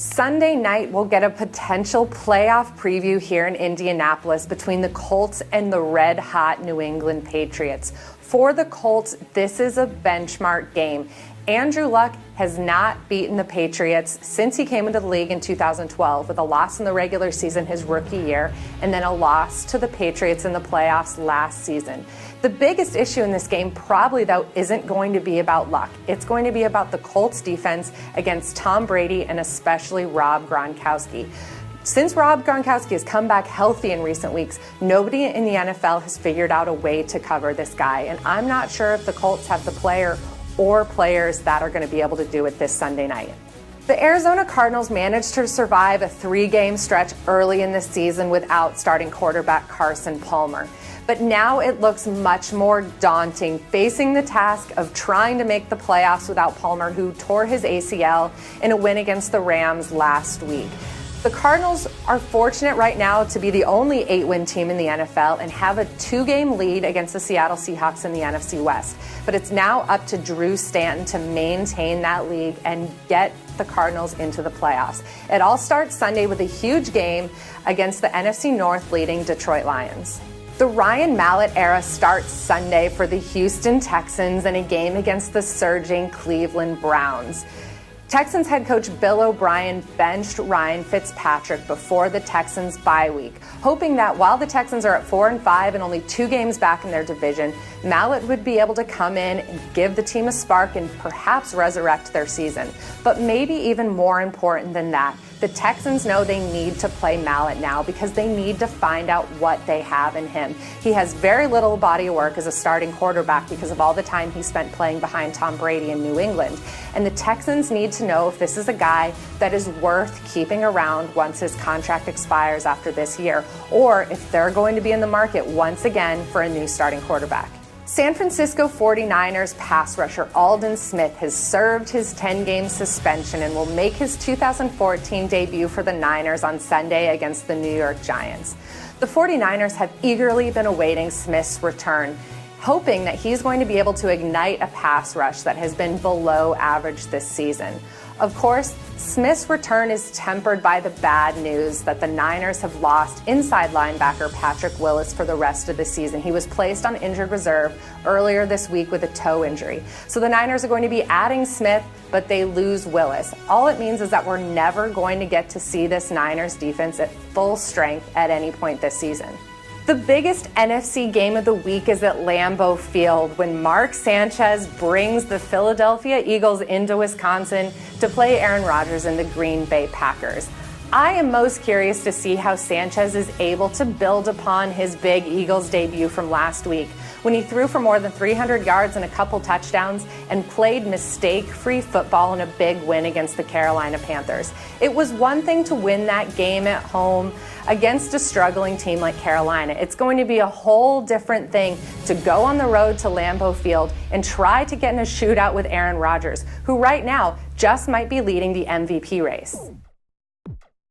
Sunday night, we'll get a potential playoff preview here in Indianapolis between the Colts and the red-hot New England Patriots. For the Colts, this is a benchmark game. Andrew Luck has not beaten the Patriots since he came into the league in 2012 with a loss in the regular season his rookie year and then a loss to the Patriots in the playoffs last season. The biggest issue in this game probably, though, isn't going to be about Luck. It's going to be about the Colts defense against Tom Brady and especially Rob Gronkowski. Since Rob Gronkowski has come back healthy in recent weeks, nobody in the NFL has figured out a way to cover this guy. And I'm not sure if the Colts have the player or players that are going to be able to do it this Sunday night. The Arizona Cardinals managed to survive a 3-game stretch early in the season without starting quarterback Carson Palmer. But now it looks much more daunting, facing the task of trying to make the playoffs without Palmer, who tore his ACL in a win against the Rams last week. The Cardinals are fortunate right now to be the only 8-win team in the NFL and have a 2-game lead against the Seattle Seahawks in the NFC West. But it's now up to Drew Stanton to maintain that lead and get the Cardinals into the playoffs. It all starts Sunday with a huge game against the NFC North leading Detroit Lions. The Ryan Mallett era starts Sunday for the Houston Texans in a game against the surging Cleveland Browns. Texans head coach Bill O'Brien benched Ryan Fitzpatrick before the Texans' bye week, hoping that while the Texans are at 4-5 and only 2 games back in their division, Mallett would be able to come in and give the team a spark and perhaps resurrect their season. But maybe even more important than that, the Texans know they need to play Mallett now because they need to find out what they have in him. He has very little body of work as a starting quarterback because of all the time he spent playing behind Tom Brady in New England. And the Texans need to know if this is a guy that is worth keeping around once his contract expires after this year, or if they're going to be in the market once again for a new starting quarterback. San Francisco 49ers pass rusher Aldon Smith has served his 10-game suspension and will make his 2014 debut for the Niners on Sunday against the New York Giants. The 49ers have eagerly been awaiting Smith's return, hoping that he's going to be able to ignite a pass rush that has been below average this season. Of course, Smith's return is tempered by the bad news that the Niners have lost inside linebacker Patrick Willis for the rest of the season. He was placed on injured reserve earlier this week with a toe injury. So the Niners are going to be adding Smith, but they lose Willis. All it means is that we're never going to get to see this Niners defense at full strength at any point this season. The biggest NFC game of the week is at Lambeau Field when Mark Sanchez brings the Philadelphia Eagles into Wisconsin to play Aaron Rodgers and the Green Bay Packers. I am most curious to see how Sanchez is able to build upon his big Eagles debut from last week when he threw for more than 300 yards and a couple touchdowns and played mistake-free football in a big win against the Carolina Panthers. It was one thing to win that game at home against a struggling team like Carolina. It's going to be a whole different thing to go on the road to Lambeau Field and try to get in a shootout with Aaron Rodgers, who right now just might be leading the MVP race.